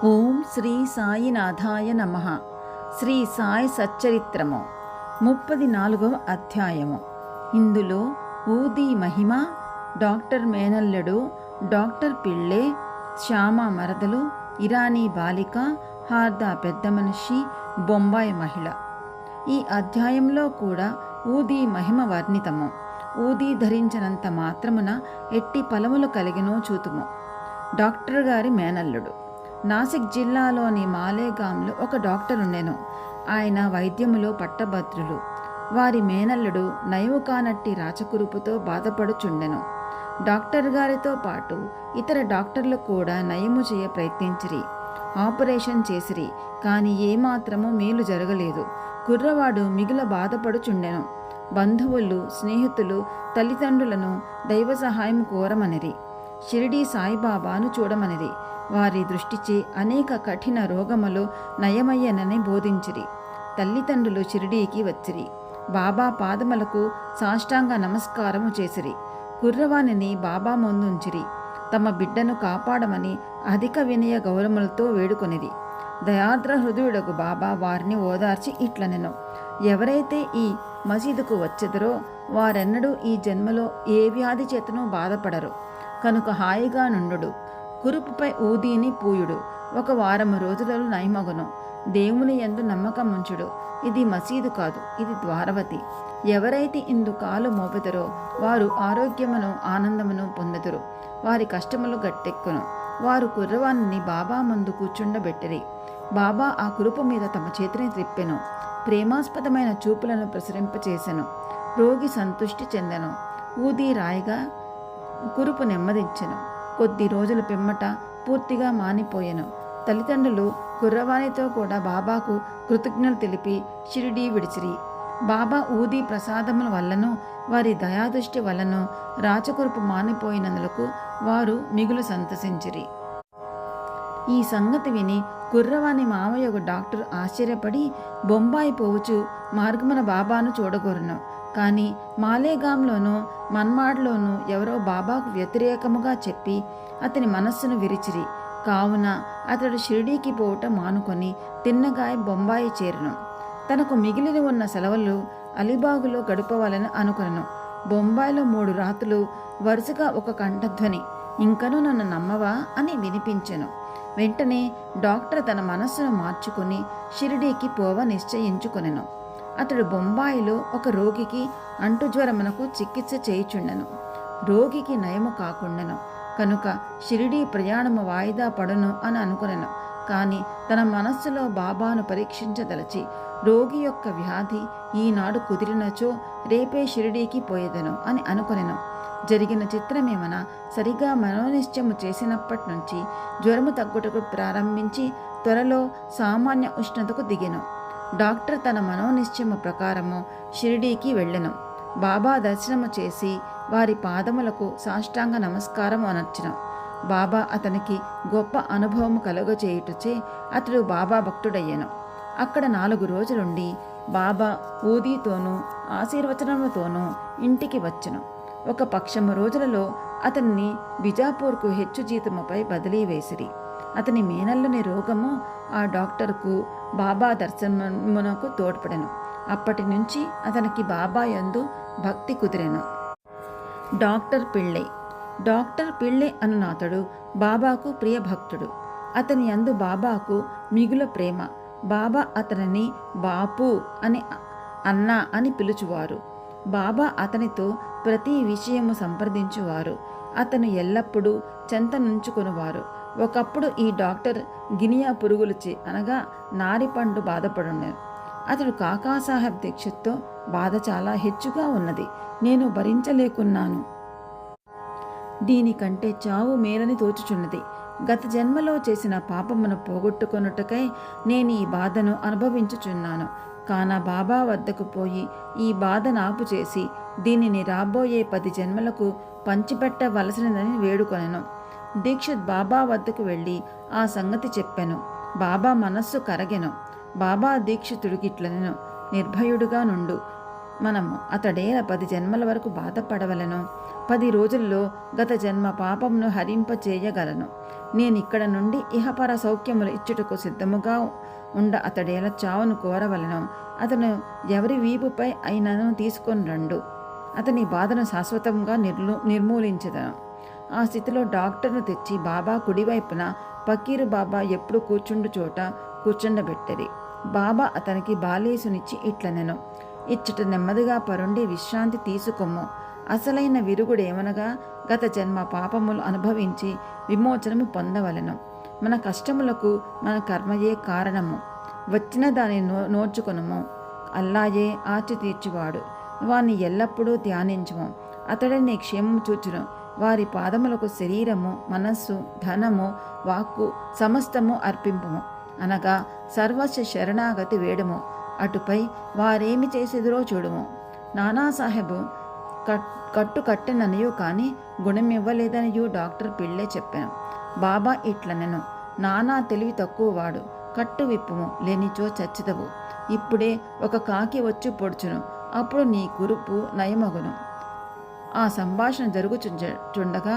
ఓం శ్రీ సాయినాథాయ నమః. శ్రీ సాయి సచ్చరిత్రము 34వ అధ్యాయము. ఇందులో ఊది మహిమ, డాక్టర్ మేనల్లెడు, డాక్టర్ పిళ్ళే, శ్యామ మరదలు, ఇరానీ బాలిక, హార్దా పెద్ద మనిషి, బొంబాయి మహిళ. ఈ అధ్యాయంలో కూడా ఊది మహిమ వర్ణితము. ఊది ధరించినంత మాత్రమున ఎట్టి ఫలములు కలిగినో చూతుము. డాక్టర్ గారి మేనల్లుడు. నాసిక్ జిల్లాలోని మాలేగాంలో ఒక డాక్టర్ ఉండెను. ఆయన వైద్యములో పట్టభద్రులు. వారి మేనల్లుడు నయము కానట్టి రాచకురుపుతో బాధపడుచుండెను. డాక్టర్ గారితో పాటు ఇతర డాక్టర్లు కూడా నయము చేయ ప్రయత్నించిరి. ఆపరేషన్ చేసిరి. కానీ ఏమాత్రము మేలు జరగలేదు. కుర్రవాడు మిగుల బాధపడుచుండెను. బంధువులు, స్నేహితులు, తల్లిదండ్రులను దైవ సహాయం కోరమనిరి. షిరిడీ సాయిబాబాను చూడమనిరి. వారి దృష్టిచే అనేక కఠిన రోగములు నయమయ్యనని బోధించిరి. తల్లిదండ్రులు షిరిడీకి వచ్చిరి. బాబా పాదములకు సాష్టాంగ నమస్కారము చేసిరి. కుర్రవాణిని బాబా ముందుంచిరి. తమ బిడ్డను కాపాడమని అధిక వినయ గౌరవములతో వేడుకొనిరి. దయార్ద్ర హృదయుడకు బాబా వారిని ఓదార్చి ఇట్లనెను: ఎవరైతే ఈ మసీదుకు వచ్చెదరో వారెన్నడూ ఈ జన్మలో ఏ వ్యాధి చేతను బాధపడరు. కనుక హాయిగా నుండుడు. కురుపుపై ఊదీని పూయుడు. 1 వారము రోజులలో నయమగును. దేవుని యందు నమ్మకముంచుడు. ఇది మసీదు కాదు, ఇది ద్వారవతి. ఎవరైతే ఇందు కాలు మోపెదరో వారు ఆరోగ్యమును, ఆనందమును పొందెదరు. వారి కష్టములు గట్టెక్కును. వారు కుర్రవాణిని బాబా ముందు కూర్చుండబెట్టిరి. బాబా ఆ కురుపు మీద తమ చేతిని త్రిప్పెను. ప్రేమాస్పదమైన చూపులను ప్రసరింపచేసెను. రోగి సంతుష్టి చెందెను. ఊది రాయిగా కురుపు నెమ్మదించెను. కొద్ది రోజుల పిమ్మట పూర్తిగా మానిపోయెను. తల్లిదండ్రులు కుర్రవానితో కూడా బాబాకు కృతజ్ఞతలు తెలిపి షిరిడీ విడిచిరి. బాబా ఊది ప్రసాదముల వల్లను వారి దయాదృష్టి వలన రాచకురుపు మానిపోయినందులకు వారు మిగులు సంతసించిరి. ఈ సంగతి విని కుర్రవాని మామయ్య ఒక డాక్టర్ ఆశ్చర్యపడి బొంబాయి పోవచ్చు మార్గమున బాబాను చూడగోరెను. కానీ మాలేగాంలోనూ మన్మాడ్లోనూ ఎవరో బాబాకు వ్యతిరేకముగా చెప్పి అతని మనస్సును విరిచిరి. కావున అతడు షిరిడీకి పోవటం మానుకొని తిన్నగాయ బొంబాయి చేరెను. తనకు మిగిలి ఉన్న సెలవులు అలీబాగులో గడపవాలని అనుకొనెను. బొంబాయిలో 3 రాత్రులు వరుసగా ఒక కంఠధ్వని, ఇంకనూ నన్ను నమ్మవా అని వినిపించెను. వెంటనే డాక్టర్ తన మనస్సును మార్చుకుని షిరిడీకి పోవ నిశ్చయించుకొనెను. అతడు బొంబాయిలో ఒక రోగికి అంటుజ్వరమునకు చికిత్స చేయుచుండెను. రోగికి నయము కాకుండెను. కనుక షిరిడీ ప్రయాణము వాయిదా పడును అని అనుకొనెను. కానీ తన మనస్సులో బాబాను పరీక్షించదలచి రోగి యొక్క వ్యాధి ఈనాడు కుదిరినచో రేపే షిరిడీకి పోయేదను అని అనుకొనెను. జరిగిన చిత్రమేమన సరిగా మనోనిశ్చయము చేసినప్పటి నుంచి జ్వరము తగ్గుటకు ప్రారంభించి త్వరలో సామాన్య ఉష్ణతకు దిగెను. డాక్టర్ తన మనోనిశ్చయము ప్రకారము షిరిడీకి వెళ్ళెను. బాబా దర్శనము చేసి వారి పాదములకు సాష్టాంగ నమస్కారము అనర్చెను. బాబా అతనికి గొప్ప అనుభవము కలుగచేయుటచే అతడు బాబా భక్తుడయ్యెను. అక్కడ 4 రోజులుండి బాబా ఊదీతోనూ ఆశీర్వచనముతోనూ ఇంటికి వచ్చెను. 1 పక్షము రోజులలో అతన్ని బిజాపూర్కు హెచ్చు జీతముపై బదిలీ వేసిరి. అతని మేనల్లుని రోగము ఆ డాక్టర్కు బాబా దర్శనమునకు తోడ్పడెను. అప్పటి నుంచి అతనికి బాబా యందు భక్తి కుదిరెను. డాక్టర్ పిళ్ళే. డాక్టర్ పిళ్ళే అనునాతడు బాబాకు ప్రియ భక్తుడు. అతని యందు బాబాకు మిగుల ప్రేమ. బాబా అతనిని బాపు అని అన్నా అని పిలుచువారు. బాబా అతనితో ప్రతి విషయము సంప్రదించువారు. అతను ఎల్లప్పుడూ చెంత నుంచుకొనువారు. ఒకప్పుడు ఈ డాక్టర్ గినియా పురుగులచే అనగా నారిపండు బాధపడుండెను. అతడు కాకాసాహెబ్ దీక్షిత్తో బాధ చాలా హెచ్చుగా ఉన్నది, నేను భరించలేకున్నాను, దీనికంటే చావు మేలని తోచుచున్నది. గత జన్మలో చేసిన పాపమును పోగొట్టుకొనుటకై నేను ఈ బాధను అనుభవించుచున్నాను. కాన బాబా వద్దకు పోయి ఈ బాధ నాపు చేసి దీనిని రాబోయే 10 జన్మలకు పంచిపెట్టవలసినదని వేడుకొనెను. దీక్షిత్ బాబా వద్దకు వెళ్ళి ఆ సంగతి చెప్పెను. బాబా మనస్సు కరగెను. బాబా దీక్షితుడికి ఇట్లనెను: నిర్భయుడుగా నుండు. మనము అతడేల 10 జన్మల వరకు బాధపడవలను. 10 రోజుల్లో గత జన్మ పాపమును హరింపచేయగలను. నేనిక్కడ నుండి ఇహపర సౌఖ్యములు ఇచ్చుటకు సిద్ధముగా ఉండ అతడేల చావును కోరవలను. అతను ఎవరి వీపుపై అయినను తీసుకొని రండు. అతని బాధను శాశ్వతంగా నిర్మూలించదను. ఆ స్థితిలో డాక్టర్ను తెచ్చి బాబా కుడివైపున పకీరు బాబా ఎప్పుడు కూర్చుండు చోట కూర్చుండబెట్టరి. బాబా అతనికి బాలేసునిచ్చి ఇట్లనెను, ఇచ్చట నెమ్మదిగా పరుండి విశ్రాంతి తీసుకొమ్ము. అసలైన విరుగుడేమనగా గత జన్మ పాపములు అనుభవించి విమోచనము పొందవలెను. మన కష్టములకు మన కర్మయే కారణము. వచ్చిన దాన్ని నోచుకొనుము. అల్లాయే ఆచి తీర్చువాడు. వాణ్ణి ఎల్లప్పుడూ ధ్యానించుము. అతడే నీ క్షేమము చూచును. వారి పాదములకు శరీరము, మనస్సు, ధనము, వాక్కు సమస్తము అర్పింపుము. అనగా సర్వస్వ శరణాగతి వేడుము. అటుపై వారేమి చేసేదిరో చూడుము. నానాసాహెబు కట్టెననియు కానీ గుణమివ్వలేదనియు డాక్టర్ పిళ్ళే చెప్పాను. బాబా ఇట్లనెను, నానా తెలివి తక్కువవాడు, కట్టు విప్పుము, లేనిచో చచ్చితవు. ఇప్పుడే ఒక కాకి వచ్చి పొడుచును, అప్పుడు నీ కురుపు నయమగును. ఆ సంభాషణ జరుగుచుండగా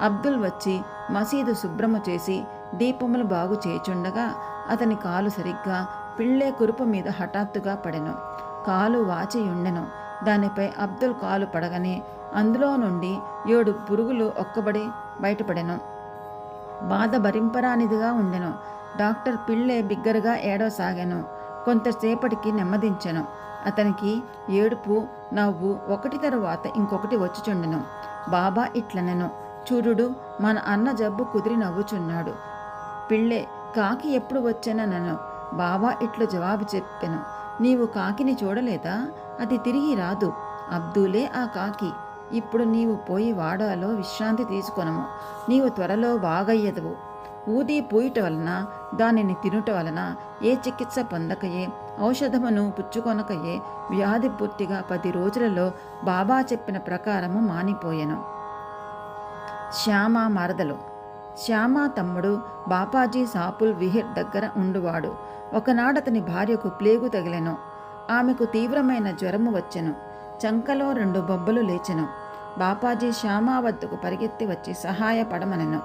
అబ్దుల్ వచ్చి మసీదు శుభ్రము చేసి దీపములు బాగు చేయుచుండగా అతని కాలు సరిగ్గా పిళ్ళే కురుపు మీద హఠాత్తుగా పడెను. కాలు వాచియుండెను. దానిపై అబ్దుల్ కాలు పడగనే అందులో నుండి 7 పురుగులు ఒక్కబడి బయటపడెను. బాధ భరింపరానిదిగా ఉండెను. డాక్టర్ పిళ్ళే బిగ్గరగా ఏడవసాగాను. కొంతసేపటికి నెమ్మదించెను. అతనికి ఏడుపు, నవ్వు ఒకటి తరువాత ఇంకొకటి వచ్చుచుండెను. బాబా ఇట్లనెను, చూడుడు, మన అన్న జబ్బు కుదిరి నవ్వుచున్నాడు. పిళ్ళే, కాకి ఎప్పుడు వచ్చానను. బాబా ఇట్లు జవాబు చెప్పెను, నీవు కాకిని చూడలేదా? అది తిరిగి రాదు. అబ్దులే ఆ కాకి. ఇప్పుడు నీవు పోయి వాడాలో విశ్రాంతి తీసుకొనము. నీవు త్వరలో బాగయ్యదువు. ఊది పూయుట వలన, దానిని తినుట వలన ఏ చికిత్స పొందకయే, ఔషధమును పుచ్చుకొనకయే వ్యాధి పూర్తిగా 10 రోజులలో బాబా చెప్పిన ప్రకారము మానిపోయెను. శ్యామ మరదలు. శ్యామ తమ్ముడు బాపాజీ సాపుల్ విహిర్ దగ్గర ఉండువాడు. ఒకనాడతని భార్యకు ప్లేగు తగిలెను. ఆమెకు తీవ్రమైన జ్వరము వచ్చెను. చంకలో 2 బొబ్బలు లేచెను. బాపాజీ శ్యామ వద్దకు పరిగెత్తి వచ్చి సహాయపడమనెను.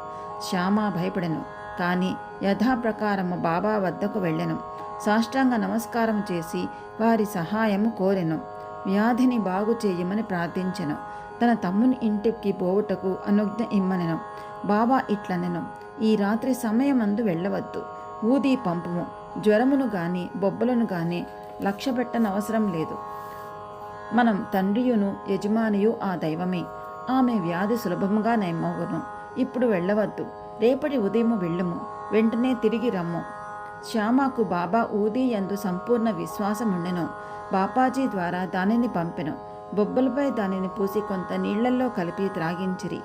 శ్యామ భయపడెను. కానీ యథాప్రకారము బాబా వద్దకు వెళ్ళెను. సాష్టాంగ నమస్కారం చేసి వారి సహాయము కోరెను. వ్యాధిని బాగు చేయమని ప్రార్థించెను. తన తమ్ముని ఇంటికి పోవుటకు అనుజ్ఞ ఇమ్మనెను. బాబా ఇట్లనెను, ఈ రాత్రి సమయమందు వెళ్ళవద్దు. ఊది పంపుము. జ్వరమును గాని బొబ్బలను గాని లక్ష్య పెట్టనవసరం లేదు. మనం తండ్రియును యజమానియు ఆ దైవమే. ఆమె వ్యాధి సులభముగా నయమవును. ఇప్పుడు వెళ్ళవద్దు. రేపటి ఉదయము వెళ్ళుము. వెంటనే తిరిగి రమ్ము. శ్యామకు బాబా ఊది యందు సంపూర్ణ విశ్వాసముండెను. బాపాజీ ద్వారా దానిని పంపెను. బొబ్బలపై దానిని పూసి కొంత నీళ్లల్లో కలిపి త్రాగించిరి.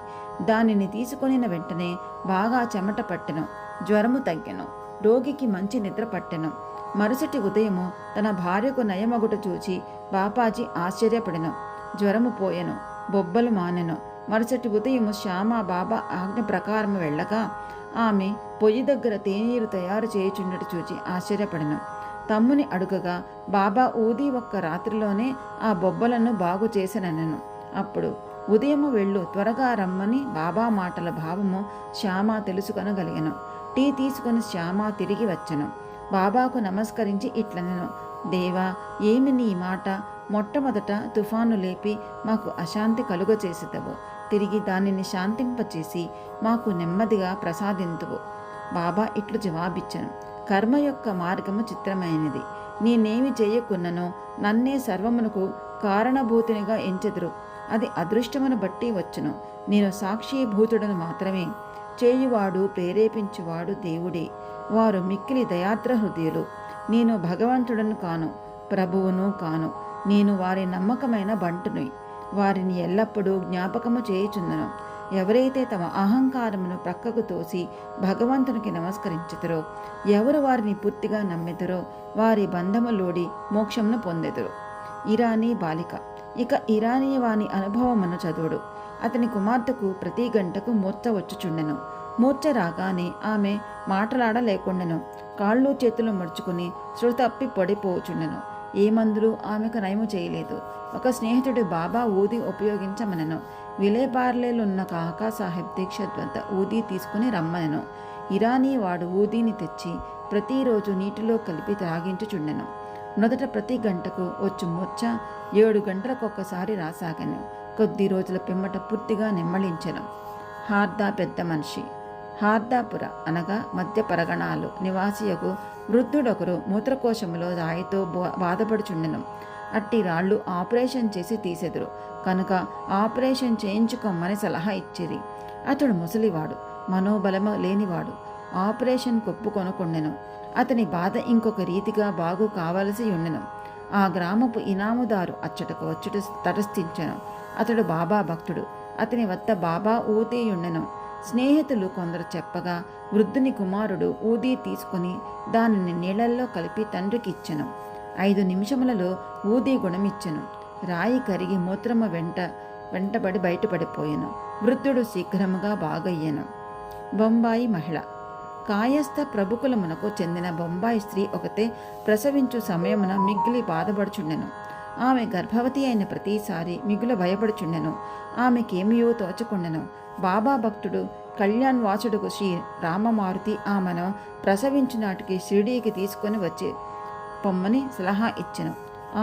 దానిని తీసుకొనిన వెంటనే బాగా చెమట పట్టెను. జ్వరము తగ్గెను. రోగికి మంచి నిద్ర పట్టెను. మరుసటి ఉదయము తన భార్యకు నయమగుట చూచి బాపాజీ ఆశ్చర్యపడెను. జ్వరము పోయెను. బొబ్బలు మానెను. మరుసటి ఉదయము శ్యామ బాబా ఆజ్ఞ ప్రకారము వెళ్ళగా ఆమె పొయ్యి దగ్గర తేనీరు తయారు చేయుచుండట చూచి ఆశ్చర్యపడెను. తమ్ముని అడుగగా బాబా ఊది ఒక్క రాత్రిలోనే ఆ బొబ్బలను బాగు చేసెననెను. అప్పుడు ఉదయము వెళ్ళు, త్వరగా రమ్మని బాబా మాటల భావము శ్యామ తెలుసుకొనగలిగెను. టీ తీసుకొని శ్యామ తిరిగి వచ్చెను. బాబాకు నమస్కరించి ఇట్లనెను, దేవా, ఏమి నీ మాట? మొట్టమొదట తుఫాను లేపి మాకు అశాంతి కలుగచేసేదవు. తిరిగి దానిని శాంతింపచేసి మాకు నెమ్మదిగా ప్రసాదింతువు. బాబా ఇట్లు జవాబిచ్చను, కర్మ యొక్క మార్గము చిత్రమైనది. నేనేమి చేయకున్ననో నన్నే సర్వమునకు కారణభూతినిగా ఎంచెదురు. అది అదృష్టమును బట్టి వచ్చును. నేను సాక్షిభూతుడను మాత్రమే. చేయువాడు ప్రేరేపించువాడు దేవుడే. వారు మిక్కిలి దయాద్ర హృదయులు. నేను భగవంతుడను కాను, ప్రభువును కాను. నేను వారి నమ్మకమైన బంటుని. వారిని ఎల్లప్పుడూ జ్ఞాపకము చేయుచుందును. ఎవరైతే తమ అహంకారమును ప్రక్కకు తోసి భగవంతునికి నమస్కరించుతారో, ఎవరు వారిని పూర్తిగా నమ్మెదరో వారి బంధములోడి మోక్షమును పొందెదరు. ఇరానీ బాలిక. ఇక ఇరానీ వాని అనుభవమును చదువుడు. అతని కుమార్తెకు ప్రతి గంటకు మూర్ఛ వచ్చుచుండెను. మూర్ఛ రాగానే ఆమె మాటలాడలేకుండెను. కాళ్ళు చేతులు ముడుచుకుని శృతి తప్పి పడిపోచుండెను. ఏ మందులు ఆమెకు నయము చేయలేదు. ఒక స్నేహితుడు బాబా ఊది ఉపయోగించమనెను. విలేపార్లేలున్న కాకా సాహెబ్ దీక్షిత్ వద్ద ఊది తీసుకుని రమ్మనెను. ఇరానీ వాడు ఊదీని తెచ్చి ప్రతిరోజు నీటిలో కలిపి త్రాగించుచుండెను. మొదట ప్రతి గంటకు వచ్చు మూర్ఛ 7 గంటలకొక్కసారి రాసాగెను. కొద్ది రోజుల పిమ్మట పూర్తిగా నెమ్మళించెను. హార్దా పెద్ద మనిషి. హార్దాపుర అనగా మధ్య పరగణాలు నివాసియకు వృద్ధుడొకరు మూత్రకోశములో రాయితో బాధపడుచుండెను. అట్టి రాళ్ళు ఆపరేషన్ చేసి తీసెదురు కనుక ఆపరేషన్ చేయించుకోమని సలహా ఇచ్చిరి. అతడు ముసలివాడు, మనోబలము లేనివాడు. ఆపరేషన్ కొప్పుకొనుకొండెను. అతని బాధ ఇంకొక రీతిగా బాగు కావలసి ఉండెను. ఆ గ్రామపు ఇనాముదారు అచ్చటకు వచ్చుట తటస్థించెను. అతడు బాబా భక్తుడు. అతని వద్ద బాబా ఊదీయుండెను. స్నేహితులు కొందరు చెప్పగా వృద్ధుని కుమారుడు ఊదీ తీసుకుని దానిని నీళ్లల్లో కలిపి తండ్రికి ఇచ్చెను. 5 నిమిషములలో ఊదీ గుణమిచ్చెను. రాయి కరిగి మూత్రము వెంటబడి బయటపడిపోయెను. వృద్ధుడు శీఘ్రముగా బాగయ్యెను. బొంబాయి మహిళ. కాయస్థ ప్రభుకులమునకు చెందిన బొంబాయి స్త్రీ ఒకతే ప్రసవించు సమయమున మిగిలి బాధపడుచుండెను. ఆమె గర్భవతి అయిన ప్రతిసారి మిగుల భయపడుచుండెను. ఆమెకేమియో తోచకుండెను. బాబా భక్తుడు కళ్యాణ్ వాసుడుకు శ్రీ రామమారుతి ఆమెను ప్రసవించు నాటికి షిరిడీకి తీసుకొని వచ్చి పొమ్మని సలహా ఇచ్చెను.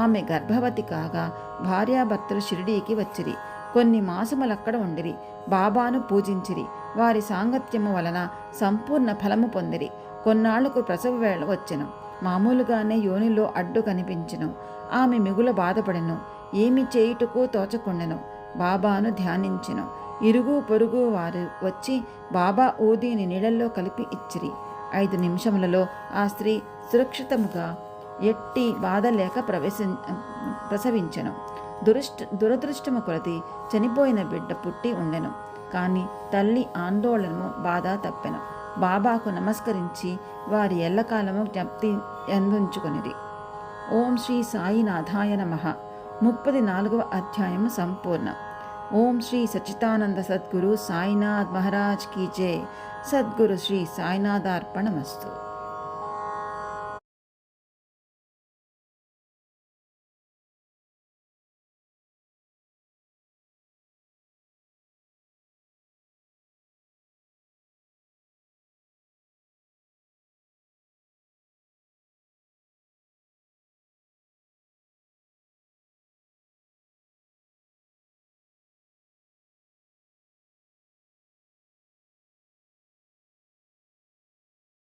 ఆమె గర్భవతి కాగా భార్యాభర్తలు షిరిడీకి వచ్చిరి. కొన్ని మాసములక్కడ ఉండిరి. బాబాను పూజించిరి. వారి సాంగత్యము వలన సంపూర్ణ ఫలము పొందిరి. కొన్నాళ్లకు ప్రసవ వేళ వచ్చెను. మామూలుగానే యోనిలో అడ్డు కనిపించెను. ఆమె మిగుల బాధపడెను. ఏమి చేయుటకు తోచకుండెను. బాబాను ధ్యానించెను. ఇరుగు పొరుగు వారు వచ్చి బాబా ఊదీని నీళ్ళల్లో కలిపి ఇచ్చిరి. 5 నిమిషములలో ఆ స్త్రీ సురక్షితముగా ఎట్టి బాధ లేక ప్రసవించెను. దురదృష్టము కొలది చనిపోయిన బిడ్డ పుట్టి ఉండెను. కానీ తల్లి ఆందోళనము బాధ తప్పెను. బాబాకు నమస్కరించి వారి ఎల్లకాలము జ్ఞప్తి అందించుకొనిరి. ఓం శ్రీ సాయినాథాయ నమః. 34వ అధ్యాయము సంపూర్ణం. ఓం శ్రీ సచ్చిదానంద సద్గురు సాయినాథ్ మహారాజ్ కీ జై. సద్గురు శ్రీ సాయినాథార్పణమస్తు.